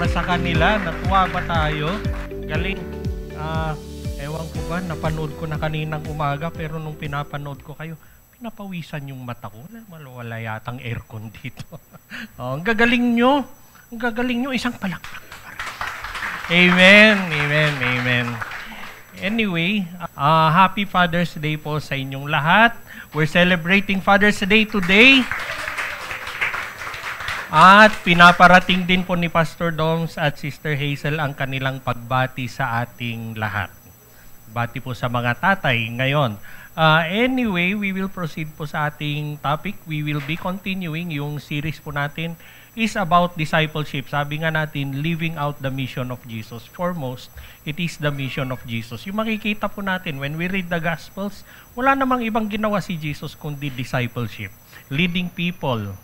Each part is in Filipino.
para sa kanila. Natuwa ba tayo? Galing. Ewan ko ba, napanood ko na kaninang umaga, pero nung pinapanood ko kayo, pinapawisan yung mata ko. Wala yatang aircon dito. Ang gagaling nyo. Ang gagaling nyo. Isang palakpak. Amen. Amen. Amen. Anyway, happy Father's Day po sa inyong lahat. We're celebrating Father's Day today. At pinaparating din po ni Pastor Doms at Sister Hazel ang kanilang pagbati sa ating lahat. Bati po sa mga tatay ngayon. Anyway, we will proceed po sa ating topic. We will be continuing yung series po natin is about discipleship. Sabi nga natin, living out the mission of Jesus. Foremost, it is the mission of Jesus. Yung makikita po natin, when we read the Gospels, wala namang ibang ginawa si Jesus kundi discipleship. Leading people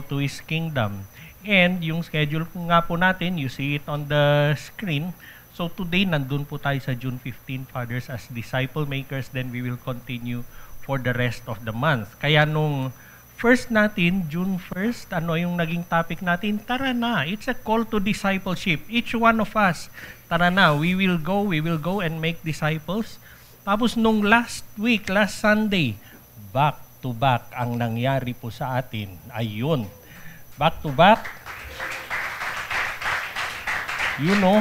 to His kingdom. And yung schedule nga po natin, you see it on the screen. So today, nandun po tayo sa June 15, Fathers, as disciple makers. Then we will continue for the rest of the month. Kaya nung first natin, June 1st, ano yung naging topic natin? Tara na, it's a call to discipleship. Each one of us, tara na, we will go and make disciples. Tapos nung last week, last Sunday, back to back ang nangyari po sa atin. Ayun, back to back. You know,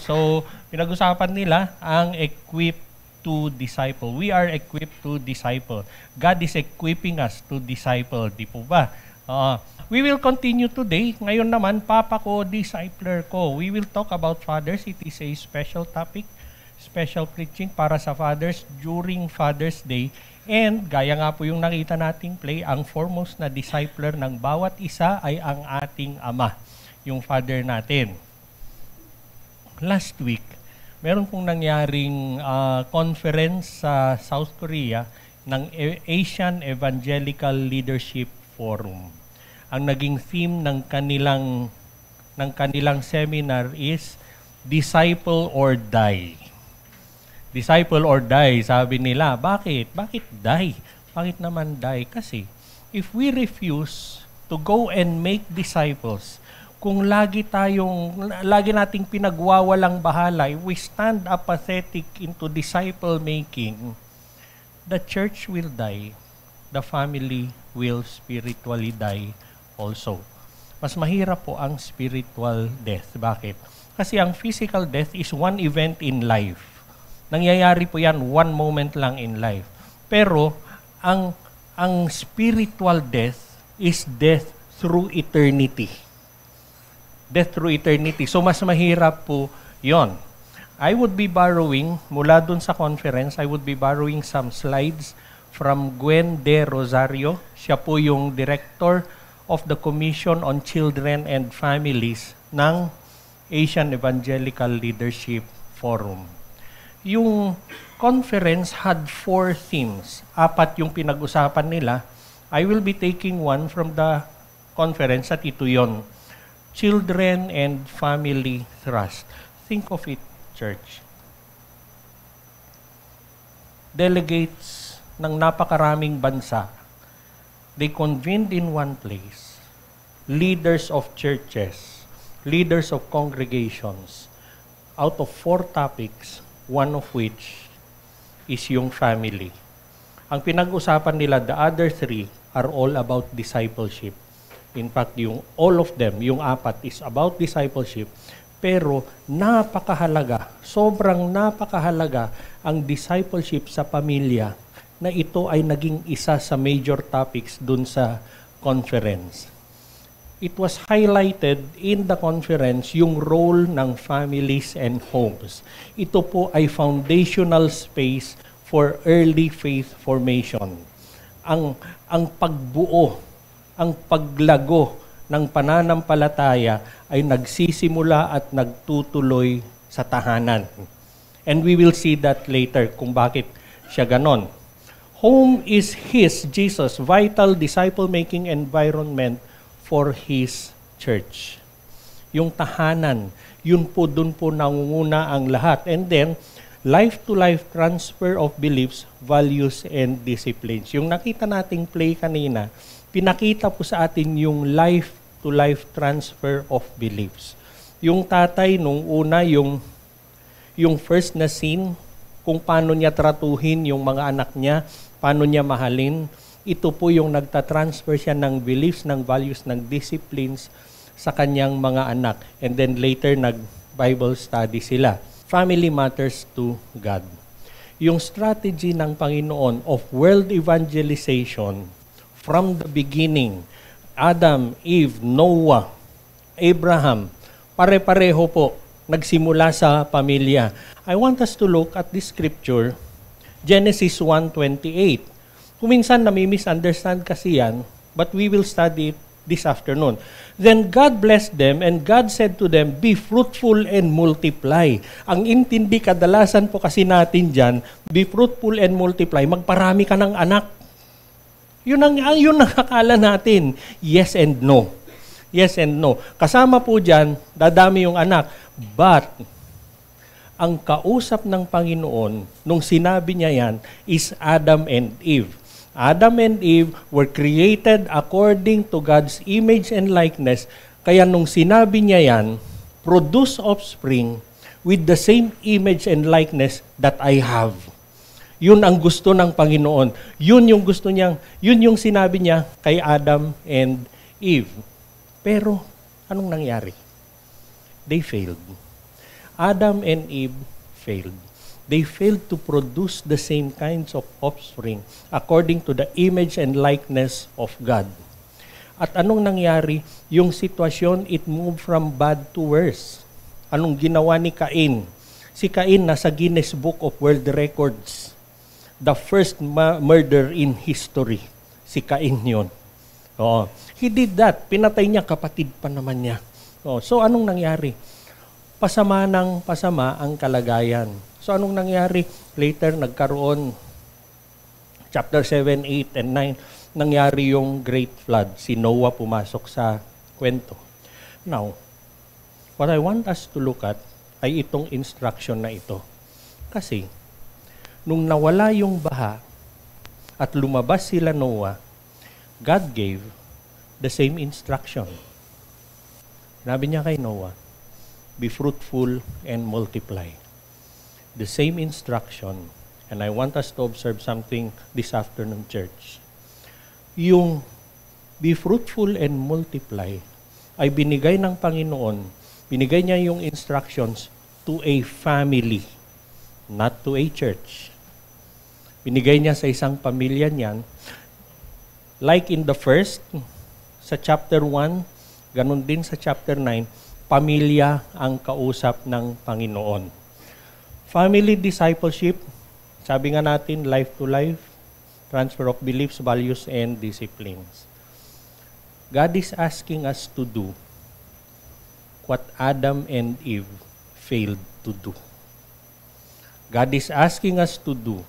so pinag-usapan nila ang equipped to disciple. We are equipped to disciple. God is equipping us to disciple. Di po ba? We will continue today. Ngayon naman, Papa ko, discipler ko. We will talk about fathers. It is a special topic, special preaching para sa fathers during Father's Day. And gaya nga po yung nakita nating play, ang foremost na discipler ng bawat isa ay ang ating ama, yung father natin. Last week, meron pong nangyaring conference sa South Korea ng Asian Evangelical Leadership Forum. Ang naging theme ng kanilang seminar is Disciple or Die. Disciple or die, sabi nila. Bakit? Bakit die? Bakit naman die? Kasi if we refuse to go and make disciples, kung lagi nating pinagwawalang bahala, if we stand apathetic into disciple making, the church will die. The family will spiritually die also. Mas mahirap po ang spiritual death. Bakit? Kasi ang physical death is one event in life. Nangyayari po yan, one moment lang in life. Pero, ang spiritual death is death through eternity. Death through eternity. So, mas mahirap po yon. I would be borrowing, mula dun sa conference, I would be borrowing some slides from Gwen De Rosario. Siya po yung director of the Commission on Children and Families ng Asian Evangelical Leadership Forum. Yung conference had 4 themes. 4 yung pinag-usapan nila. I will be taking one from the conference at ito yon. Children and Family Trust. Think of it, church. Delegates ng napakaraming bansa, they convened in one place. Leaders of churches, leaders of congregations. Out of 4 topics, one of which is yung family. Ang pinag-usapan nila, the other 3 are all about discipleship. In fact, all of them, yung 4 is about discipleship. Pero napakahalaga, sobrang napakahalaga ang discipleship sa pamilya na ito ay naging isa sa major topics dun sa conference. It was highlighted in the conference yung role ng families and homes. Ito po ay foundational space for early faith formation. Ang pagbuo, ang paglago ng pananampalataya ay nagsisimula at nagtutuloy sa tahanan. And we will see that later kung bakit siya ganon. Home is Jesus, vital disciple-making environment for His church. Yung tahanan, yun po, dun po nangunguna ang lahat. And then, life-to-life transfer of beliefs, values, and disciplines. Yung nakita nating play kanina, pinakita po sa atin yung life life transfer of beliefs. Yung tatay nung una, yung first na scene, kung paano niya tratuhin yung mga anak niya, paano niya mahalin, ito po yung nagtatransfer siya ng beliefs, ng values, ng disciplines sa kanyang mga anak. And then later, nag-Bible study sila. Family matters to God. Yung strategy ng Panginoon of world evangelization from the beginning, Adam, Eve, Noah, Abraham, pare-pareho po, nagsimula sa pamilya. I want us to look at this scripture, Genesis 1:28. Kung minsan nami-misunderstand kasi yan, but we will study it this afternoon. Then God blessed them, and God said to them, be fruitful and multiply. Ang intindi kadalasan po kasi natin dyan, be fruitful and multiply, magparami ka ng anak. Yun ang akala natin. Yes and no. Yes and no. Kasama po dyan, dadami yung anak. But, ang kausap ng Panginoon, nung sinabi niya yan, is Adam and Eve. Adam and Eve were created according to God's image and likeness. Kaya nung sinabi niya yan, produce offspring with the same image and likeness that I have. Yun ang gusto ng Panginoon. Yun yung gusto niyang, yun yung sinabi niya kay Adam and Eve. Pero, anong nangyari? They failed. Adam and Eve failed. They failed to produce the same kinds of offspring according to the image and likeness of God. At anong nangyari? Yung sitwasyon, it moved from bad to worse. Anong ginawa ni Cain? Si Cain nasa Guinness Book of World Records. The first murder in history. Si Cain yun. Oo. He did that. Pinatay niya, kapatid pa naman niya. Oo. So anong nangyari? Pasama ng pasama ang kalagayan. So anong nangyari? Later, nagkaroon, chapter 7, 8, and 9, nangyari yung great flood. Si Noah pumasok sa kwento. Now, what I want us to look at ay itong instruction na ito. Kasi, nung nawala yung baha at lumabas sila Noah, God gave the same instruction. Sinabi niya kay Noah, be fruitful and multiply. The same instruction, and I want us to observe something this afternoon, church. Yung be fruitful and multiply ay binigay ng Panginoon, binigay niya yung instructions to a family, not to a church. Binigay niya sa isang pamilya niyan. Like in the first, sa chapter 1, ganun din sa chapter 9, pamilya ang kausap ng Panginoon. Family discipleship, sabi nga natin, life to life, transfer of beliefs, values, and disciplines. God is asking us to do what Adam and Eve failed to do. God is asking us to do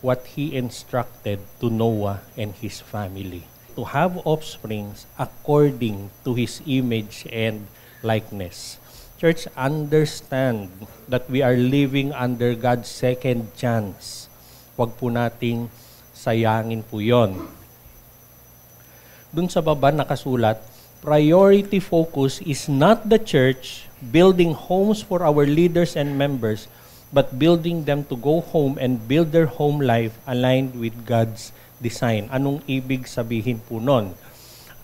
what He instructed to Noah and his family, to have offsprings according to His image and likeness. Church, understand that we are living under God's second chance. Huwag po nating sayangin po yon. Dun sa baba nakasulat, priority focus is not the church building homes for our leaders and members, but building them to go home and build their home life aligned with God's design. Anong ibig sabihin po nun?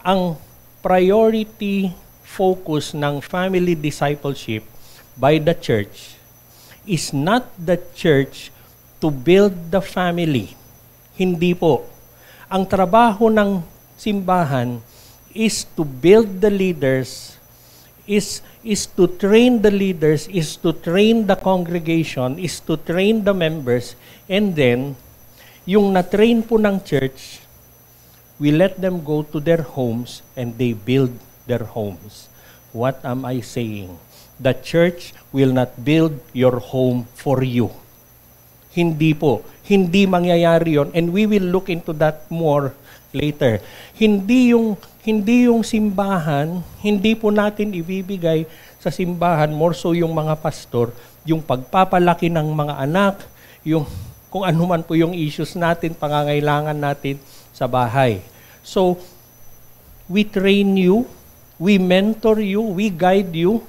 Ang priority focus ng family discipleship by the church is not the church to build the family. Hindi po. Ang trabaho ng simbahan is to build the leaders, is to train the leaders, is to train the congregation, is to train the members, and then, yung na-train po ng church, we let them go to their homes and they build their homes. What am I saying? The church will not build your home for you. Hindi po. Hindi mangyayari yon, and we will look into that more later. Hindi yung simbahan, hindi po natin ibibigay sa simbahan, more so yung mga pastor, yung pagpapalaki ng mga anak, yung kung ano man po yung issues natin, pangangailangan natin sa bahay. So, we train you We mentor you, we guide you,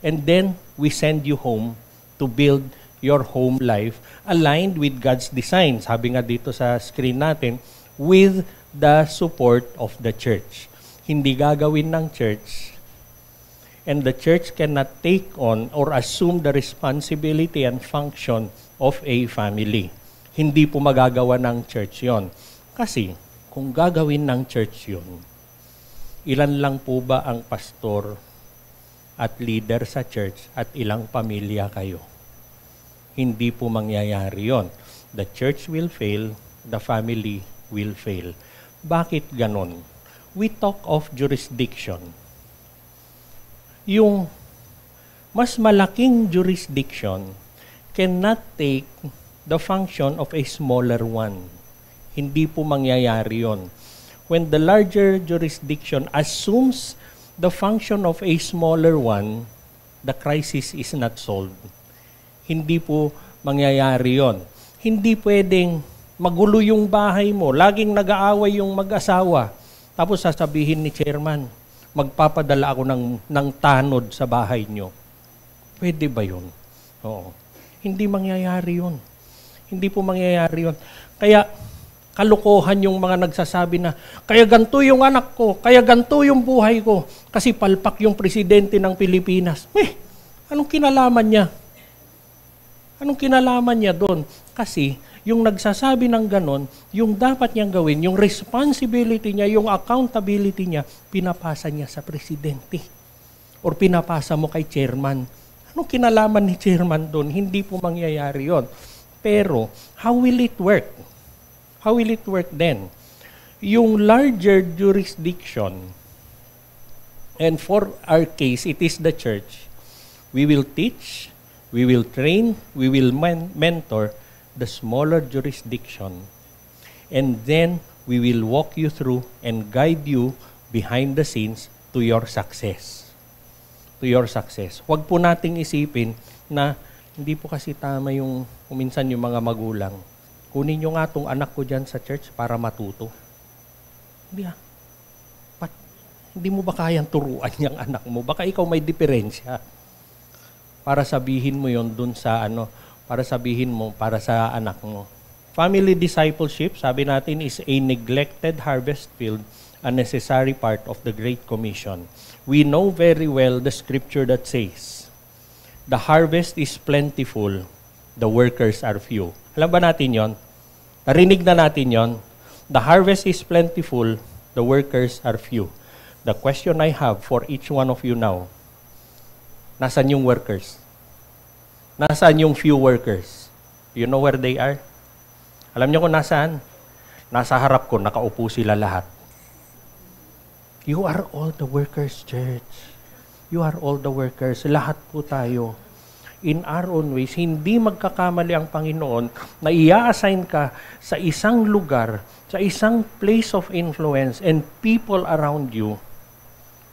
and then we send you home to build your home life aligned with God's design. Sabi nga dito sa screen natin, with the support of the church. Hindi gagawin ng church, and the church cannot take on or assume the responsibility and function of a family. Hindi po magagawa ng church yon. Kasi, kung gagawin ng church yon, ilan lang po ba ang pastor at leader sa church at ilang pamilya kayo? Hindi po mangyayari yon. The church will fail, the family will fail. Bakit ganon? We talk of jurisdiction. Yung mas malaking jurisdiction cannot take the function of a smaller one. Hindi po mangyayari yon. When the larger jurisdiction assumes the function of a smaller one, the crisis is not solved. Hindi po mangyayari yon. Hindi pwedeng magulo yung bahay mo, laging nag-aaway yung mag-asawa, tapos sasabihin ni chairman, magpapadala ako ng tanod sa bahay nyo. Pwede ba yun? Oo. Hindi mangyayari yun. Hindi po mangyayari yun. Kaya, kalokohan yung mga nagsasabi na, kaya ganito yung anak ko, kaya ganito yung buhay ko, kasi palpak yung presidente ng Pilipinas. Anong kinalaman niya? Anong kinalaman niya doon? Kasi, yung nagsasabi ng ganon, yung dapat niyang gawin, yung responsibility niya, yung accountability niya, pinapasa niya sa presidente. Or pinapasa mo kay chairman. Anong kinalaman ni chairman doon? Hindi po mangyayari yon. Pero, how will it work? How will it work then? Yung larger jurisdiction, and for our case, it is the church, we will teach, we will train, we will mentor the smaller jurisdiction, and then we will walk you through and guide you behind the scenes to your success. To your success. Huwag po nating isipin na hindi po kasi tama yung minsan yung mga magulang. Kunin nyo nga itong anak ko dyan sa church para matuto. Hindi hindi mo ba kayang turuan yung anak mo? Baka ikaw may diferensya. Para sabihin mo yon dun sa para sabihin mo para sa anak mo. Family discipleship, sabi natin, is a neglected harvest field, a necessary part of the Great Commission. We know very well the scripture that says, the harvest is plentiful, the workers are few. Alam ba natin yon? Narinig na natin yon? The harvest is plentiful, the workers are few. The question I have for each one of you now, nasan yung workers? Nasaan yung few workers? You know where they are? Alam niyo kung nasaan? Nasa harap ko, nakaupo sila lahat. You are all the workers, church. You are all the workers. Lahat po tayo. In our own ways, hindi magkakamali ang Panginoon na i-assign ka sa isang lugar, sa isang place of influence and people around you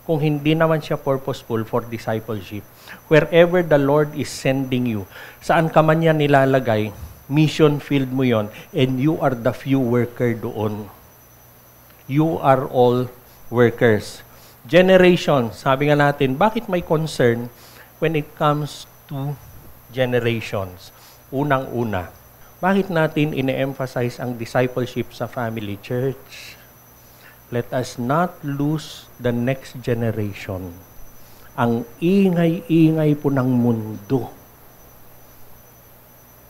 kung hindi naman siya purposeful for discipleship. Wherever the Lord is sending you, saan ka man yan nilalagay, mission field mo yon, and you are the few worker doon. You are all workers. Generation, sabi nga natin, bakit may concern when it comes to generations? Unang-una, bakit natin ine-emphasize ang discipleship sa family church? Let us not lose the next generation. Ang ingay-ingay po ng mundo.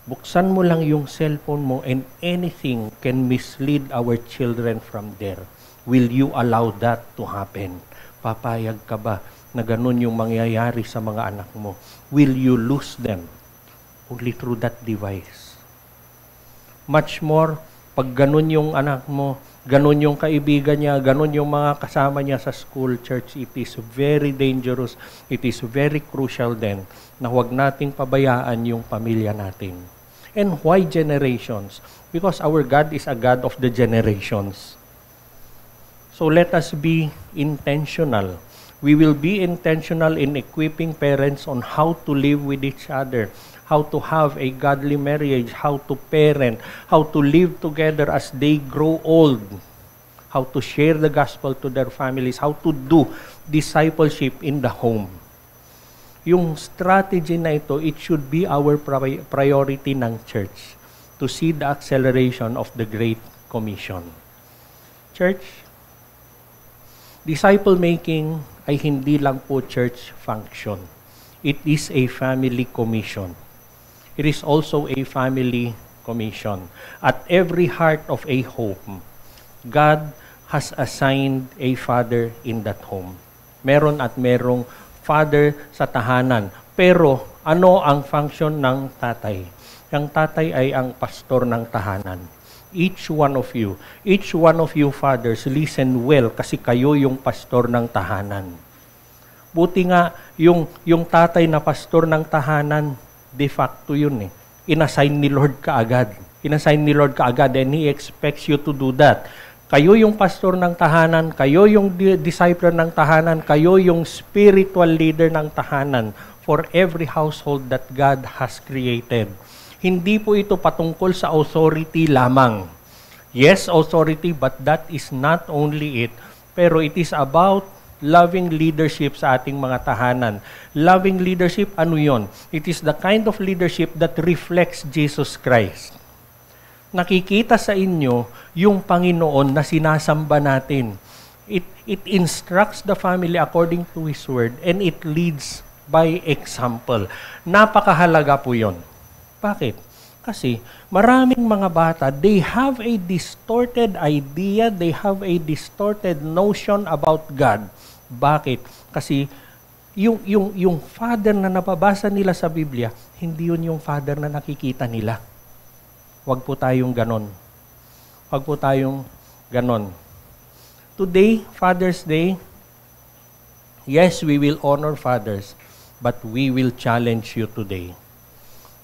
Buksan mo lang yung cellphone mo and anything can mislead our children from there. Will you allow that to happen? Papayag ka ba na ganun yung mangyayari sa mga anak mo? Will you lose them only through that device? Much more, pag ganun yung anak mo, ganun yung kaibigan niya, ganun yung mga kasama niya sa school, church, it is very dangerous. It is very crucial then na huwag nating pabayaan yung pamilya natin. And why generations? Because our God is a God of the generations. So let us be intentional. We will be intentional in equipping parents on how to live with each other, how to have a godly marriage, how to parent, how to live together as they grow old, how to share the gospel to their families, how to do discipleship in the home. Yung strategy na ito, it should be our priority ng church to see the acceleration of the Great Commission. Church, disciple making ay hindi lang po church function. It is a family commission. It is also a family commission. At every heart of a home, God has assigned a father in that home. Meron at merong father sa tahanan. Pero ano ang function ng tatay? Ang tatay ay ang pastor ng tahanan. Each one of you fathers, listen well kasi kayo yung pastor ng tahanan. Buti nga, yung tatay na pastor ng tahanan, de facto yun eh. Inassign ni Lord kaagad. Inassign ni Lord kaagad and He expects you to do that. Kayo yung pastor ng tahanan, kayo yung disciple ng tahanan, kayo yung spiritual leader ng tahanan for every household that God has created. Hindi po ito patungkol sa authority lamang. Yes, authority, but that is not only it. Pero it is about loving leadership sa ating mga tahanan. Loving leadership, ano yon? It is the kind of leadership that reflects Jesus Christ. Nakikita sa inyo yung Panginoon na sinasamba natin. It instructs the family according to His Word and it leads by example. Napakahalaga po yon. Bakit? Kasi maraming mga bata, they have a distorted idea, they have a distorted notion about God. Bakit? Kasi yung father na nababasa nila sa Biblia, hindi yun yung father na nakikita nila. Huwag po tayong ganon. Huwag po tayong ganon. Today, Father's Day, yes, we will honor fathers, but we will challenge you today.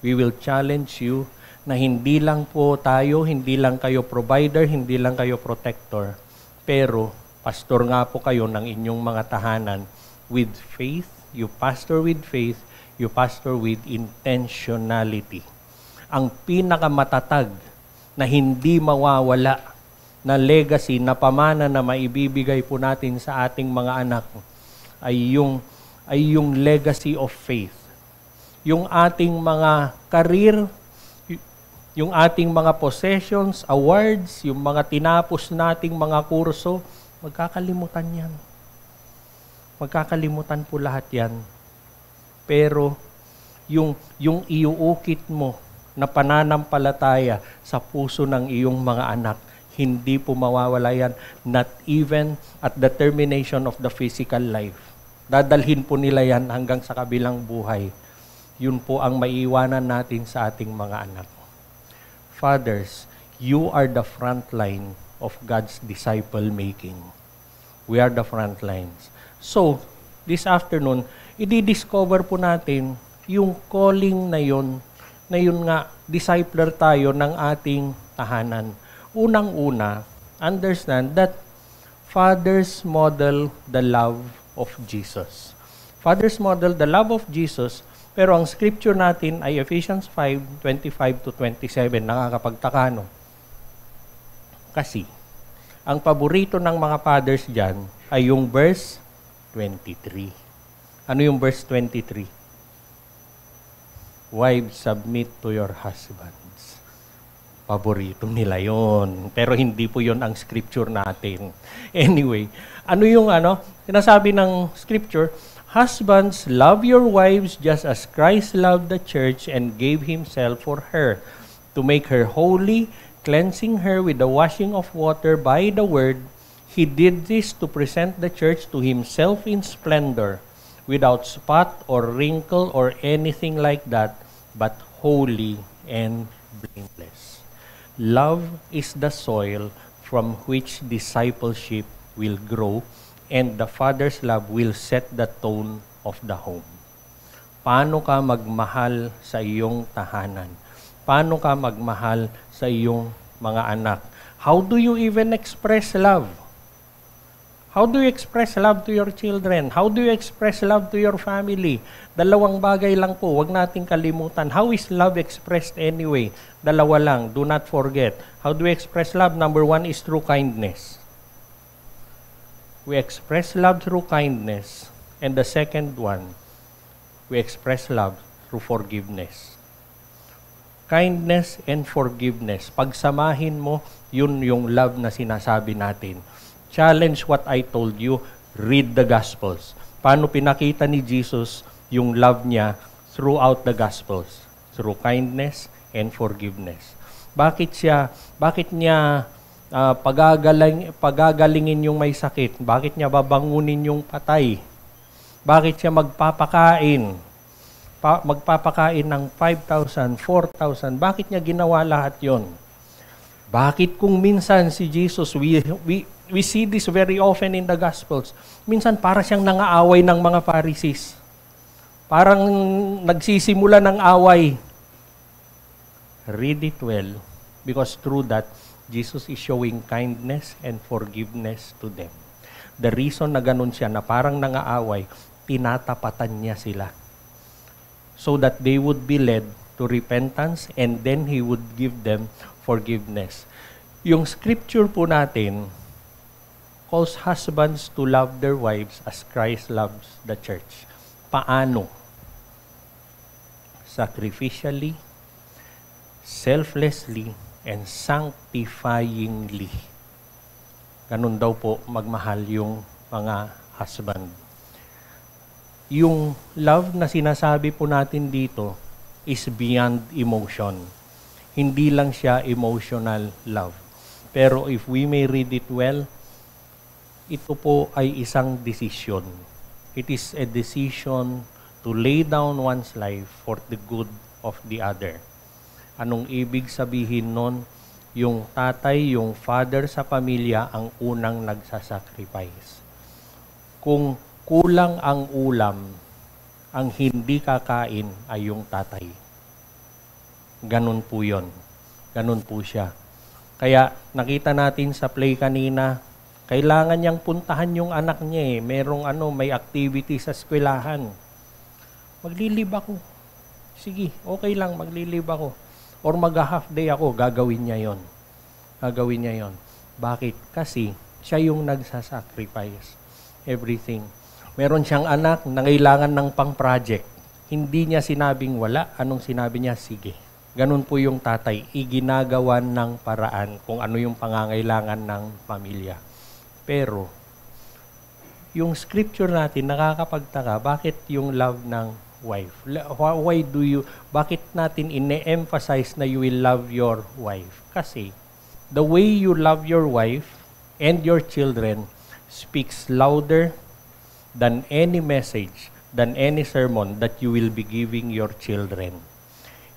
We will challenge you na hindi lang po tayo, hindi lang kayo provider, hindi lang kayo protector, pero pastor nga po kayo ng inyong mga tahanan with faith, you pastor with faith, you pastor with intentionality. Ang pinakamatatag na hindi mawawala na legacy, na pamana na maibibigay po natin sa ating mga anak ay yung legacy of faith. Yung ating mga career, yung ating mga possessions, awards, yung mga tinapos nating mga kurso, magkakalimutan yan. Magkakalimutan po lahat yan. Pero yung iuukit mo na pananampalataya sa puso ng iyong mga anak, hindi po mawawala yan, not even at the termination of the physical life. Dadalhin po nila yan hanggang sa kabilang buhay. Yun po ang maiiwanan natin sa ating mga anak. Fathers, you are the front line of God's disciple making. We are the front lines. So, this afternoon, i-discover po natin yung calling na yun nga, discipler tayo ng ating tahanan. Unang-una, understand that fathers model the love of Jesus. Fathers model the love of Jesus, pero ang scripture natin ay Ephesians 5:25-27. Nakakapagtaka, no? Kasi, ang paborito ng mga fathers dyan ay yung verse 23. Ano yung verse 23? Wives, submit to your husbands. Paborito nila yon. Pero hindi po yon ang scripture natin. Anyway, ano yung sinasabi ng scripture? Husbands, love your wives just as Christ loved the church and gave Himself for her, to make her holy, cleansing her with the washing of water by the word. He did this to present the church to Himself in splendor, without spot or wrinkle or anything like that, but holy and blameless. Love is the soil from which discipleship will grow, and the Father's love will set the tone of the home. Paano ka magmahal sa iyong tahanan? Paano ka magmahal sa iyong mga anak? How do you even express love? How do you express love to your children? How do you express love to your family? Dalawang bagay lang po, wag nating kalimutan. How is love expressed anyway? Dalawa lang, do not forget. How do you express love? Number one is through kindness. we express love through kindness. And the second one, we express love through forgiveness. Kindness and forgiveness. Pagsamahin mo, yun yung love na sinasabi natin. Challenge what I told you, read the Gospels. Paano pinakita ni Jesus yung love niya throughout the Gospels? Through kindness and forgiveness. Bakit niya pagagalingin yung may sakit? Bakit niya babangunin yung patay? Bakit siya magpapakain ng 5,000, 4,000? Bakit niya ginawa lahat yon? Bakit kung minsan si Jesus, we see this very often in the Gospels, minsan para siyang nangaaway ng mga Pharisees. Parang nagsisimula ng away. Read it well, because through that, Jesus is showing kindness and forgiveness to them. The reason na ganun siya, na parang nangaaway, tinatapatan niya sila. So that they would be led to repentance and then He would give them forgiveness. Yung scripture po natin calls husbands to love their wives as Christ loves the church. Paano? Sacrificially, selflessly, and sanctifyingly. Ganun daw po magmahal yung mga husband. Yung love na sinasabi po natin dito is beyond emotion. Hindi lang siya emotional love. Pero if we may read it well, ito po ay isang desisyon. It is a decision to lay down one's life for the good of the other. Anong ibig sabihin nun? Yung tatay, yung father sa pamilya ang unang nagsasacrifice. Kung kulang ang ulam, ang hindi kakain ay yung tatay. Ganun po yun. Ganun po siya. Kaya nakita natin sa play kanina, kailangan niyang puntahan yung anak niya eh. May activity sa eskwelahan. Maglilib ako. Sige, okay lang, maglilib ako. Or mag-half day ako, gagawin niya yon. Gagawin niya yon. Bakit? Kasi siya yung nagsasacrifice everything. Meron siyang anak na kailangan ng pang-project. Hindi niya sinabing wala. Anong sinabi niya? Sige. Ganun po yung tatay. Iginagawan ng paraan kung ano yung pangangailangan ng pamilya. Pero, yung scripture natin, nakakapagtaka, bakit yung love ng wife? Bakit natin ine-emphasize na you will love your wife? Kasi, the way you love your wife and your children speaks louder than any message, than any sermon that you will be giving your children.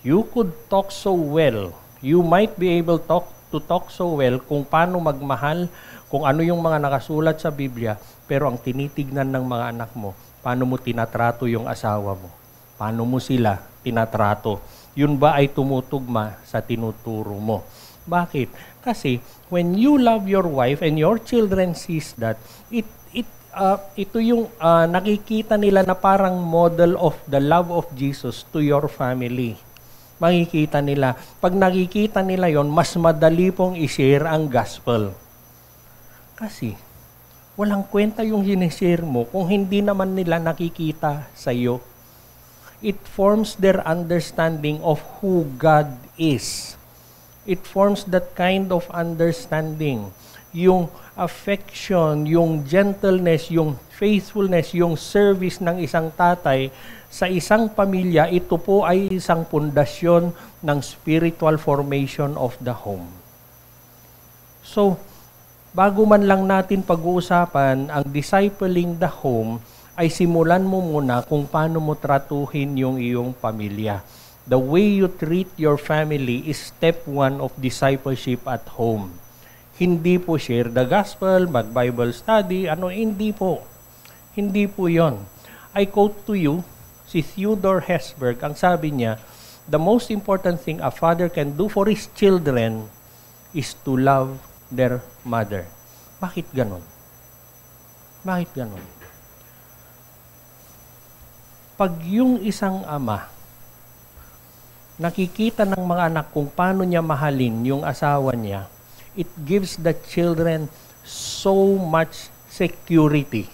You could talk so well. You might be able to talk so well kung paano magmahal, kung ano yung mga nakasulat sa Biblia, pero ang tinitignan ng mga anak mo, paano mo tinatrato yung asawa mo? Paano mo sila tinatrato? Yun ba ay tumutugma sa tinuturo mo? Bakit? Kasi when you love your wife and your children sees that, ito yung nakikita nila na parang model of the love of Jesus to your family. Makikita nila. Pag nakikita nila yon, mas madali pong i-share ang gospel. Kasi walang kwenta yung sinishare mo kung hindi naman nila nakikita sa iyo. It forms their understanding of who God is. It forms that kind of understanding. Yung affection, yung gentleness, yung faithfulness, yung service ng isang tatay sa isang pamilya, ito po ay isang pundasyon ng spiritual formation of the home. So, bago man lang natin pag-uusapan ang discipling the home, ay simulan mo muna kung paano mo tratuhin yung iyong pamilya. The way you treat your family is step 1 of discipleship at home. Hindi po share the gospel, mag-Bible study, hindi po. Hindi po yon. I quote to you, si Theodore Hesberg, ang sabi niya, the most important thing a father can do for his children is to love their mother. Bakit ganon? Bakit ganon? Pag yung isang ama, nakikita ng mga anak kung paano niya mahalin yung asawa niya, it gives the children so much security.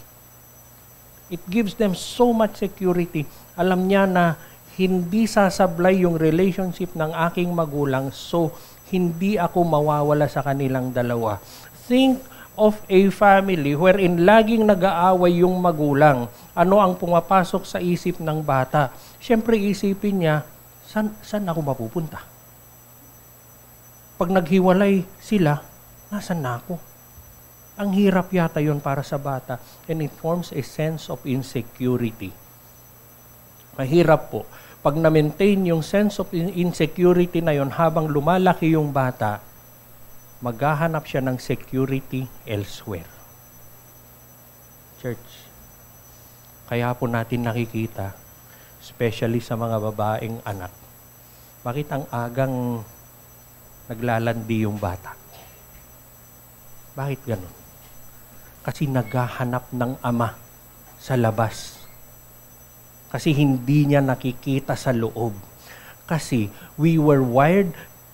It gives them so much security. Alam niya na hindi sasablay yung relationship ng aking magulang, so hindi ako mawawala sa kanilang dalawa. Think of a family wherein laging nag-aaway yung magulang. Ano ang pumapasok sa isip ng bata? Siyempre isipin niya, saan ako mapupunta? Pag naghiwalay sila, nasan na ako? Ang hirap yata yun para sa bata, and it forms a sense of insecurity. Mahirap po. Pag na-maintain yung sense of insecurity na yun habang lumalaki yung bata, maghahanap siya ng security elsewhere. Church, kaya po natin nakikita, especially sa mga babaeng anak, bakit ang agang naglalandi yung bata? Bakit ganun? Kasi naghahanap ng ama sa labas. Kasi hindi niya nakikita sa loob. Kasi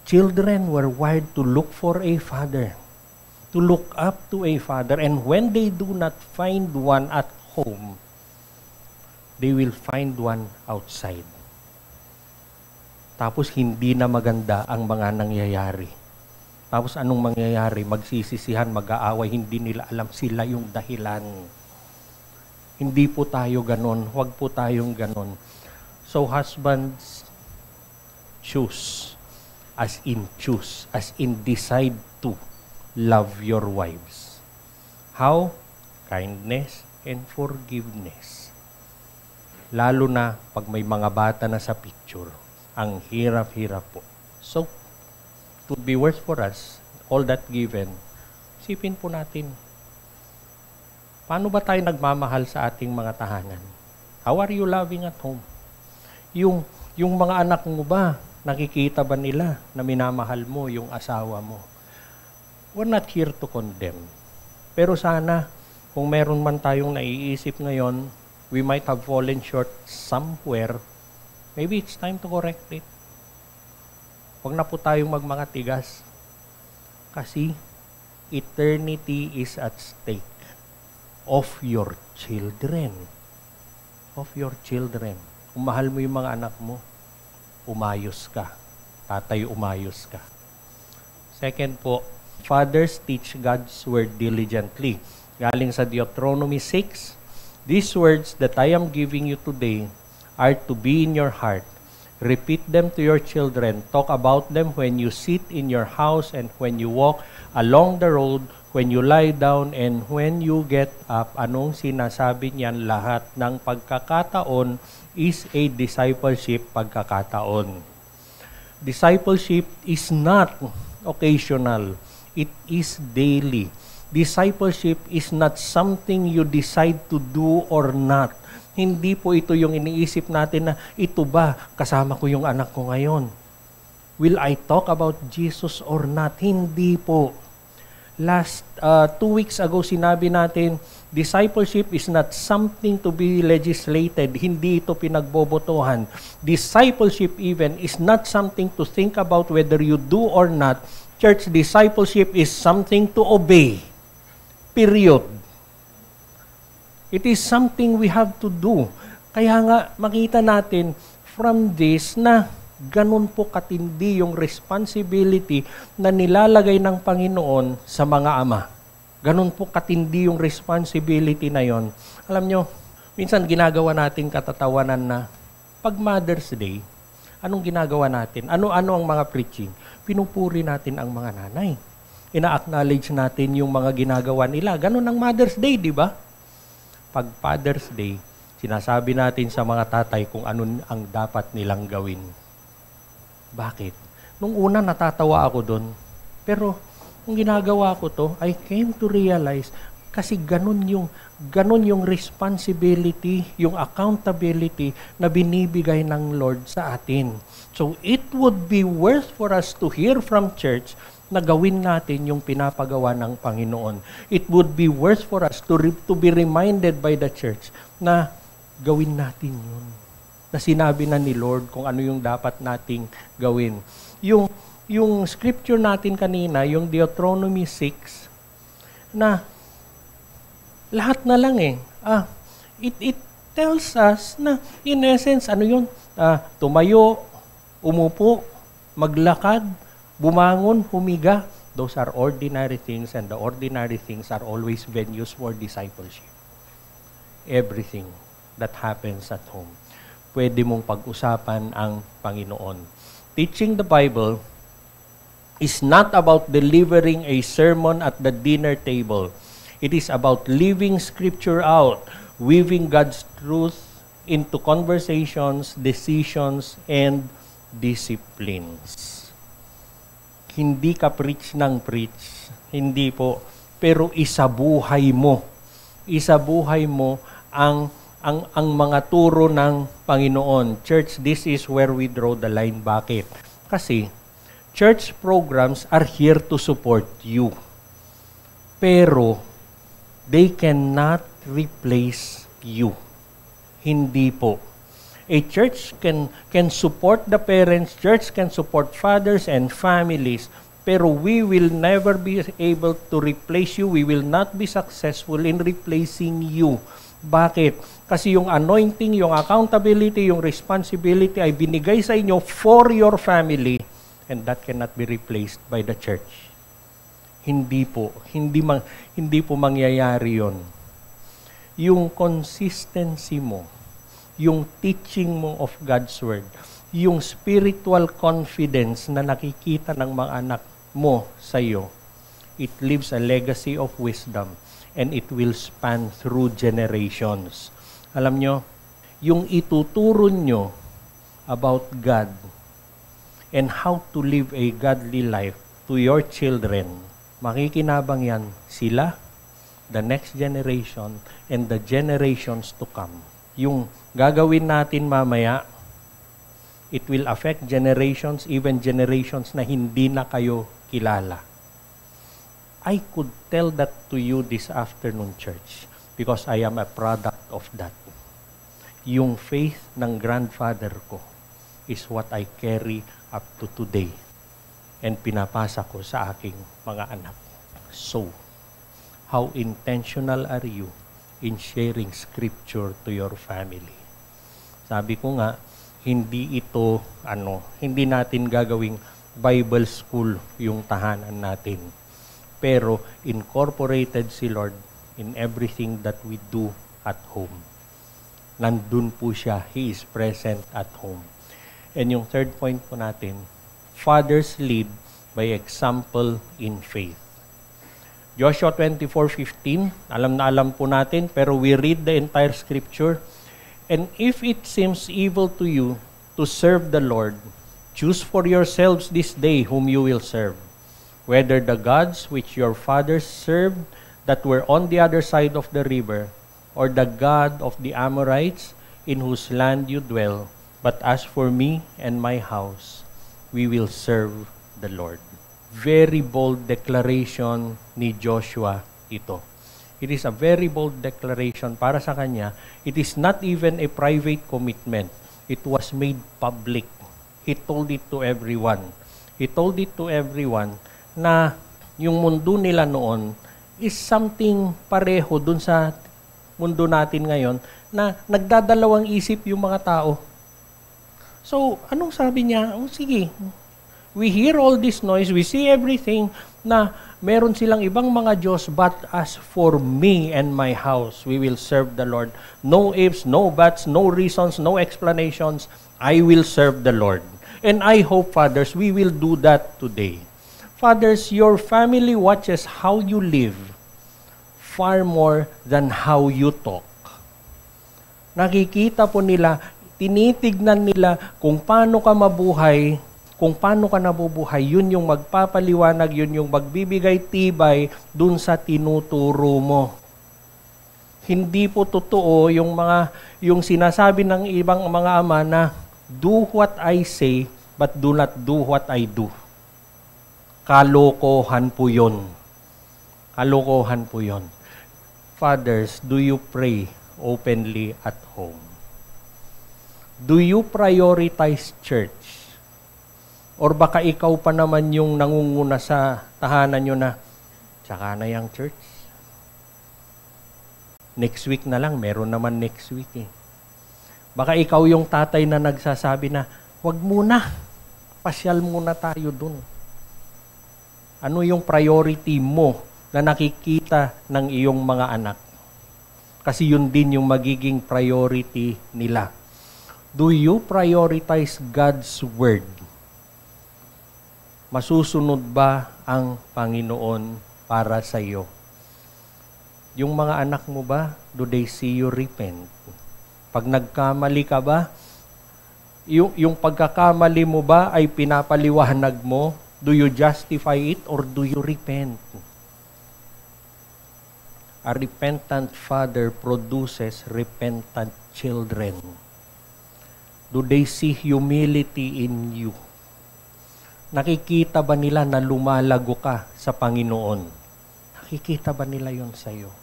children were wired to look for a father, to look up to a father, and when they do not find one at home, they will find one outside. Tapos hindi na maganda ang mga nangyayari. Tapos anong mangyayari? Magsisisihan, mag-aaway, hindi nila alam sila yung dahilan. Hindi po tayo ganon. Huwag po tayong ganon. So husbands, choose, as in decide to love your wives. How? Kindness and forgiveness. Lalo na pag may mga bata na sa picture. Ang hirap-hirap po. So, it would be worse for us, all that given. Isipin po natin, paano ba tayo nagmamahal sa ating mga tahanan? How are you loving at home? Yung mga anak mo ba, nakikita ba nila na minamahal mo yung asawa mo? We're not here to condemn. Pero sana, kung meron man tayong naiisip ngayon, we might have fallen short somewhere, maybe it's time to correct it. Huwag na po tayong magmanga tigas. Kasi eternity is at stake of your children. Of your children. Kung mahal mo yung mga anak mo, umayos ka. Tatay, umayos ka. Second po, fathers teach God's word diligently. Galing sa Deuteronomy 6, these words that I am giving you today are to be in your heart. Repeat them to your children. Talk about them when you sit in your house and when you walk along the road, when you lie down and when you get up. Anong sinasabi niyan? Lahat ng pagkakataon is a discipleship pagkakataon. Discipleship is not occasional. It is daily. Discipleship is not something you decide to do or not. Hindi po ito yung iniisip natin na ito ba kasama ko yung anak ko ngayon? Will I talk about Jesus or not? Hindi po. Last 2 weeks ago sinabi natin, discipleship is not something to be legislated. Hindi ito pinagbobotohan. Discipleship even is not something to think about whether you do or not. Church discipleship is something to obey. Period. It is something we have to do. Kaya nga makita natin from this na ganun po katindi yung responsibility na nilalagay ng Panginoon sa mga ama. Ganun po katindi yung responsibility na yon. Alam nyo, minsan ginagawa natin katatawanan na pag Mother's Day, anong ginagawa natin? Ano-ano ang mga preaching? Pinupuri natin ang mga nanay. Ina-acknowledge natin yung mga ginagawa nila. Ganun ang Mother's Day, di ba? Pag Father's Day, sinasabi natin sa mga tatay kung ano ang dapat nilang gawin. Bakit? Nung una natatawa ako doon. Pero kung ginagawa ko to, I came to realize kasi ganun yung responsibility, yung accountability na binibigay ng Lord sa atin. So it would be worth for us to hear from church na gawin natin yung pinapagawa ng Panginoon. It would be worse for us to be reminded by the church na gawin natin yun. Na sinabi na ni Lord kung ano yung dapat nating gawin. Yung scripture natin kanina, yung Deuteronomy 6, na Lahat na lang eh. It tells us na, in essence, ano yun? Tumayo, umupo, maglakad, bumangon, humiga. Those are ordinary things, and the ordinary things are always venues for discipleship. Everything that happens at home, pwede mong pag-usapan ang Panginoon. Teaching the Bible is not about delivering a sermon at the dinner table. It is about living Scripture out, weaving God's truth into conversations, decisions, and disciplines. Hindi ka preach ng preach. Hindi po. Pero isabuhay mo. Isabuhay mo ang mga turo ng Panginoon. Church, this is where we draw the line. Bakit? Kasi, church programs are here to support you. Pero, they cannot replace you. Hindi po. A church can support the parents, church can support fathers and families, pero we will never be able to replace you. We will not be successful in replacing you. Bakit? Kasi yung anointing, yung accountability, yung responsibility ay binigay sa inyo for your family, and that cannot be replaced by the church. Hindi po. Hindi po mangyayari yon. Yung consistency mo, yung teaching mo of God's Word, yung spiritual confidence na nakikita ng mga anak mo sa iyo, it leaves a legacy of wisdom and it will span through generations. Alam nyo, yung ituturo nyo about God and how to live a godly life to your children, makikinabang yan sila, the next generation, and the generations to come. Yung gagawin natin mamaya, it will affect generations, even generations na hindi na kayo kilala. I could tell that to you this afternoon, church, because I am a product of that. Yung faith ng grandfather ko is what I carry up to today and pinapasa ko sa aking mga anak. So, how intentional are you in sharing Scripture to your family? Sabi ko nga, hindi natin gagawing Bible school yung tahanan natin. Pero incorporated si Lord in everything that we do at home. Nandun po siya. He is present at home. And yung third point po natin, fathers lead by example in faith. Joshua 24:15, alam na alam po natin, pero we read the entire scripture. And if it seems evil to you to serve the Lord, choose for yourselves this day whom you will serve, whether the gods which your fathers served that were on the other side of the river, or the God of the Amorites in whose land you dwell. But as for me and my house, we will serve the Lord. Very bold declaration ni Joshua ito. It is a very bold declaration para sa kanya. It is not even a private commitment. It was made public. He told it to everyone. He told it to everyone na yung mundo nila noon is something pareho dun sa mundo natin ngayon na nagdadalawang isip yung mga tao. So, anong sabi niya? Oh, sige, we hear all this noise, we see everything na meron silang ibang mga Diyos, but as for me and my house, we will serve the Lord. No ifs, no buts, no reasons, no explanations. I will serve the Lord. And I hope, fathers, we will do that today. Fathers, your family watches how you live far more than how you talk. Nakikita po nila, tinitignan nila kung paano ka mabuhay, kung paano ka nabubuhay, yun yung magpapaliwanag, yun yung magbibigay tibay dun sa tinuturo mo. Hindi po totoo yung sinasabi ng ibang mga ama na do what I say, but do not do what I do. Kalokohan po yun. Kalokohan po yun. Fathers, do you pray openly at home? Do you prioritize church? Or baka ikaw pa naman yung nangunguna sa tahanan nyo na, tsaka na yung church? Next week na lang, meron naman next week eh. Baka ikaw yung tatay na nagsasabi na, wag muna, pasyal muna tayo dun. Ano yung priority mo na nakikita ng iyong mga anak? Kasi yun din yung magiging priority nila. Do you prioritize God's Word? Masusunod ba ang Panginoon para sa iyo? Yung mga anak mo ba, do they see you repent? Pag nagkamali ka ba, yung pagkakamali mo ba ay pinapaliwanag mo? Do you justify it or do you repent? A repentant father produces repentant children. Do they see humility in you? Nakikita ba nila na lumalago ka sa Panginoon? Nakikita ba nila yon sa iyo?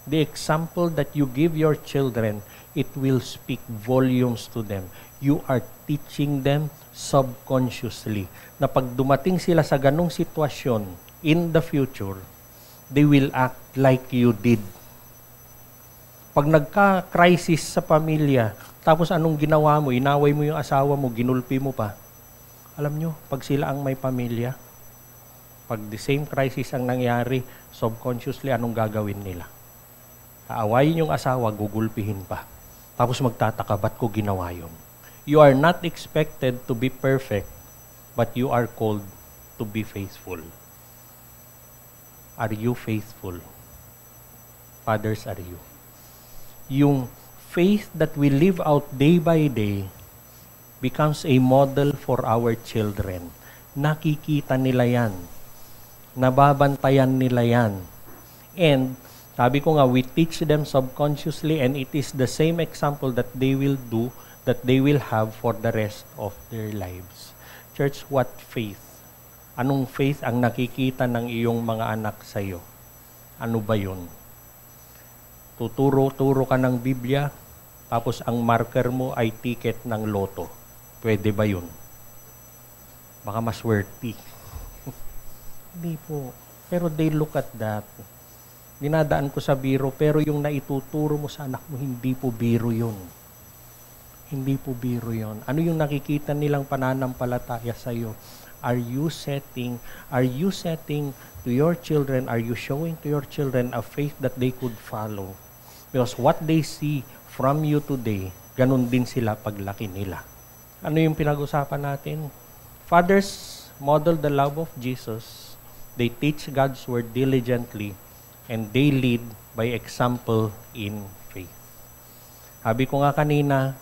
The example that you give your children, it will speak volumes to them. You are teaching them subconsciously na pag dumating sila sa ganong sitwasyon in the future, they will act like you did. Pag nagka-crisis sa pamilya, tapos anong ginawa mo? Inaway mo yung asawa mo, ginulpi mo pa. Alam nyo, pag sila ang may pamilya, pag the same crisis ang nangyari, subconsciously, anong gagawin nila? Aawayin yung asawa, gugulpihin pa. Tapos magtataka, ba't ko ginawa yun? You are not expected to be perfect, but you are called to be faithful. Are you faithful? Fathers, are you? Yung faith that we live out day by day becomes a model for our children. Nakikita nila yan. Nababantayan nila yan. And sabi ko nga, we teach them subconsciously and it is the same example that they will do, that they will have for the rest of their lives. Church, what faith? Anong faith ang nakikita ng iyong mga anak sa iyo? Ano ba yun? Turo ka ng Biblia, tapos ang marker mo ay ticket ng loto. Pwede ba yun? Baka maswerte. Hindi po. Pero they look at that. Dinadaan ko sa biro, pero yung naituturo mo sa anak mo, hindi po biro yun. Hindi po biro yun. Ano yung nakikita nilang pananampalataya sa iyo? Are you setting to your children, are you showing to your children a faith that they could follow? Because what they see from you today, ganun din sila paglaki nila. Ano yung pinag-usapan natin? Fathers model the love of Jesus. They teach God's word diligently and they lead by example in faith. Sabi ko nga kanina,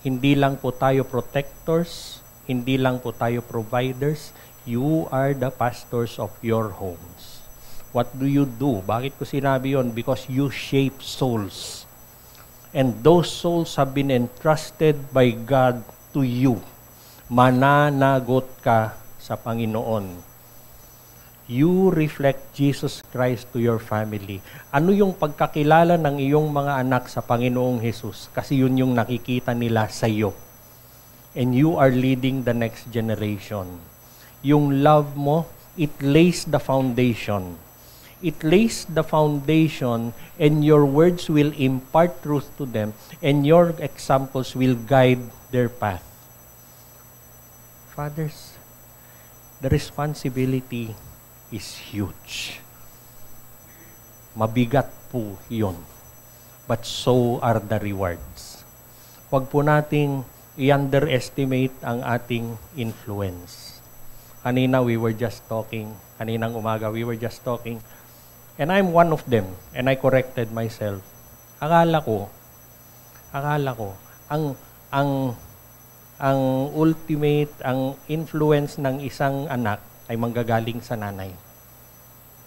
hindi lang po tayo protectors, hindi lang po tayo providers, you are the pastors of your homes. What do you do? Bakit ko sinabi yon? Because you shape souls. And those souls have been entrusted by God to you. Mananagot ka sa Panginoon. You reflect Jesus Christ to your family. Ano yung pagkakilala ng iyong mga anak sa Panginoong Jesus? Kasi yun yung nakikita nila sa iyo. And you are leading the next generation. Yung love mo, it lays the foundation. It lays the foundation and your words will impart truth to them and your examples will guide their path. Fathers, the responsibility is huge. Mabigat po yun. But so are the rewards. Huwag po nating i-underestimate ang ating influence. Kaninang umaga, we were just talking. And I'm one of them. And I corrected myself. Akala ko, ang ultimate, ang influence ng isang anak ay manggagaling sa nanay.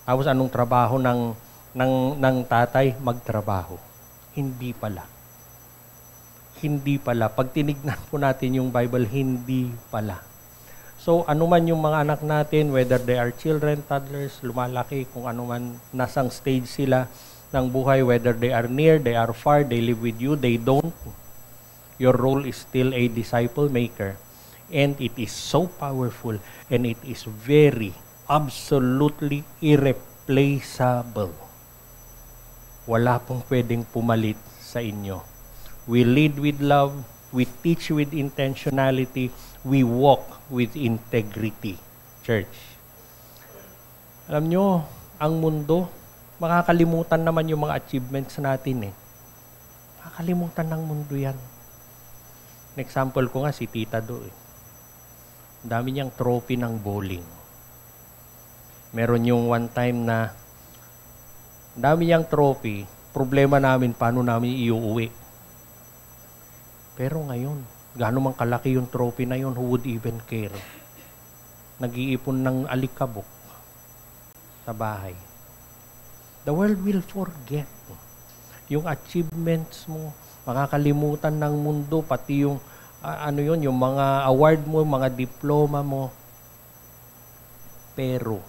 Tapos anong trabaho ng tatay? Magtrabaho. Hindi pala. Hindi pala. Pag tinignan po natin yung Bible, hindi pala. So, ano man yung mga anak natin, whether they are children, toddlers, lumalaki, kung ano man, nasang stage sila ng buhay, whether they are near, they are far, they live with you, they don't, your role is still a disciple maker. And it is so powerful and it is very, absolutely irreplaceable. Wala pong pwedeng pumalit sa inyo. We lead with love, we teach with intentionality, we walk with integrity. Church. Alam nyo, ang mundo, makakalimutan naman yung mga achievements natin eh. Makakalimutan ng mundo yan. An example ko nga si Tita Do eh. Ang dami niyang trophy ng bowling. Meron yung one time na ang dami niyang trophy, problema namin paano namin iuuwi. Pero ngayon, gaano man kalaki yung trophy na yun, who would even care? Nag-iipon ng alikabok sa bahay. The world will forget. Yung achievements mo, makakalimutan ng mundo, pati yung yung mga award mo, mga diploma mo. Pero,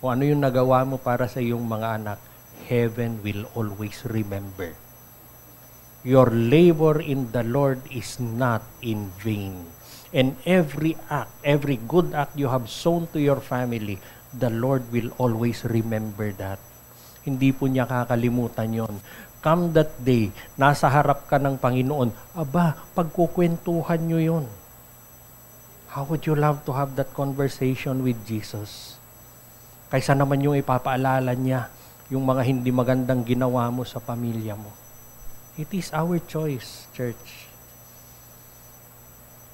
kung ano yung nagawa mo para sa iyong mga anak, heaven will always remember. Your labor in the Lord is not in vain. And every act, every good act you have sown to your family, the Lord will always remember that. Hindi po niya kakalimutan yon. Come that day, nasa harap ka ng Panginoon, aba, pagkukwentuhan nyo yon. How would you love to have that conversation with Jesus? Kaysa naman yung ipapaalala niya, yung mga hindi magandang ginawa mo sa pamilya mo. It is our choice, church.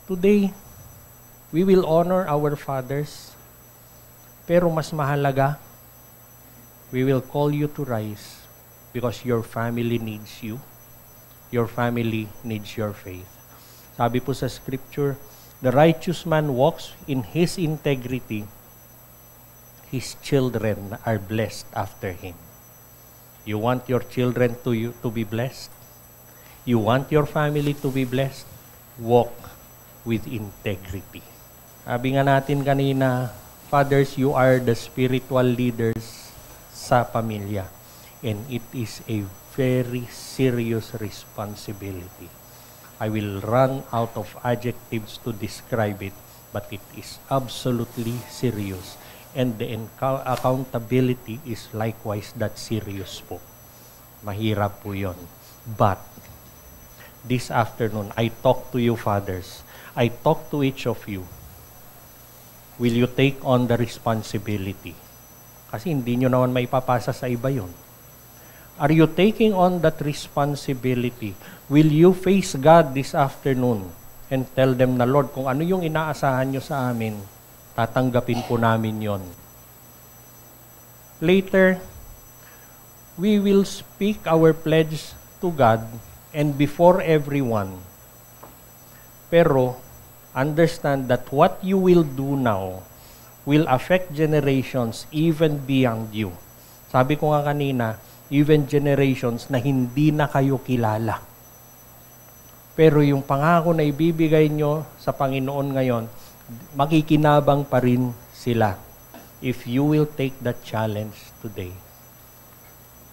Today, we will honor our fathers, pero mas mahalaga, we will call you to rise because your family needs you. Your family needs your faith. Sabi po sa scripture, the righteous man walks in his integrity. His children are blessed after him. You want your children to be blessed? You want your family to be blessed? Walk with integrity. Sabi nga natin kanina, fathers, you are the spiritual leaders sa pamilya. And it is a very serious responsibility. I will run out of adjectives to describe it, but it is absolutely serious. And the accountability is likewise that serious po. Mahirap po yun. But, this afternoon, I talk to you fathers. I talk to each of you. Will you take on the responsibility? Kasi hindi nyo naman maipapasa sa iba yun. Are you taking on that responsibility? Will you face God this afternoon and tell them na, Lord, kung ano yung inaasahan nyo sa amin, tatanggapin po namin yon. Later, we will speak our pledge to God and before everyone. Pero, understand that what you will do now will affect generations even beyond you. Sabi ko nga kanina, even generations na hindi na kayo kilala. Pero yung pangako na ibibigay nyo sa Panginoon ngayon, makikinabang pa rin sila if you will take that challenge today.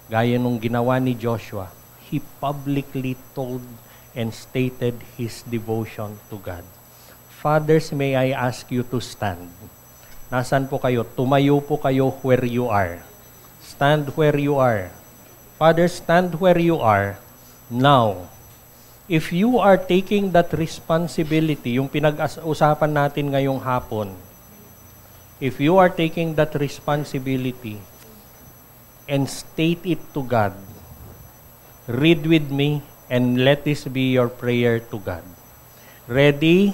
Gaya nung ginawa ni Joshua, he publicly told and stated his devotion to God. Fathers, may I ask you to stand? Nasaan po kayo? Tumayo po kayo where you are. Stand where you are. Father, stand where you are now. If you are taking that responsibility, yung pinag-usapan natin ngayong hapon, if you are taking that responsibility and state it to God, read with me and let this be your prayer to God. Ready?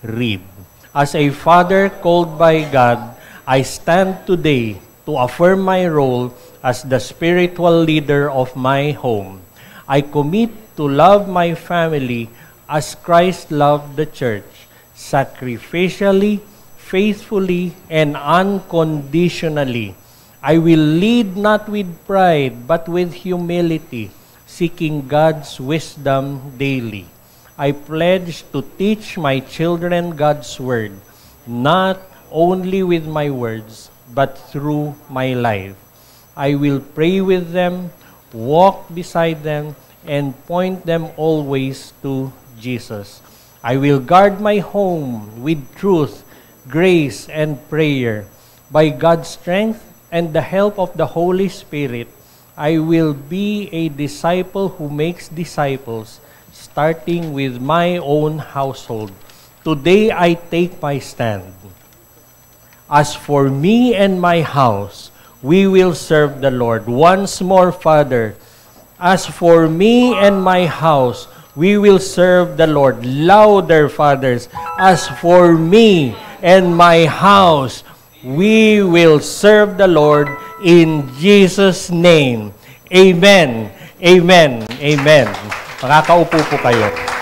Read. As a father called by God, I stand today to affirm my role as the spiritual leader of my home. I commit to love my family as Christ loved the church, sacrificially, faithfully, and unconditionally. I will lead not with pride, but with humility, seeking God's wisdom daily. I pledge to teach my children God's word, not only with my words, but through my life. I will pray with them, walk beside them, and point them always to Jesus. I will guard my home with truth, grace, and prayer. By God's strength and the help of the Holy Spirit, I will be a disciple who makes disciples, starting with my own household. Today I take my stand. As for me and my house, we will serve the Lord. Once more, Father, as for me and my house, we will serve the Lord. Louder, fathers. As for me and my house, we will serve the Lord in Jesus' name. Amen. Amen. Amen. Makakaupo po kayo.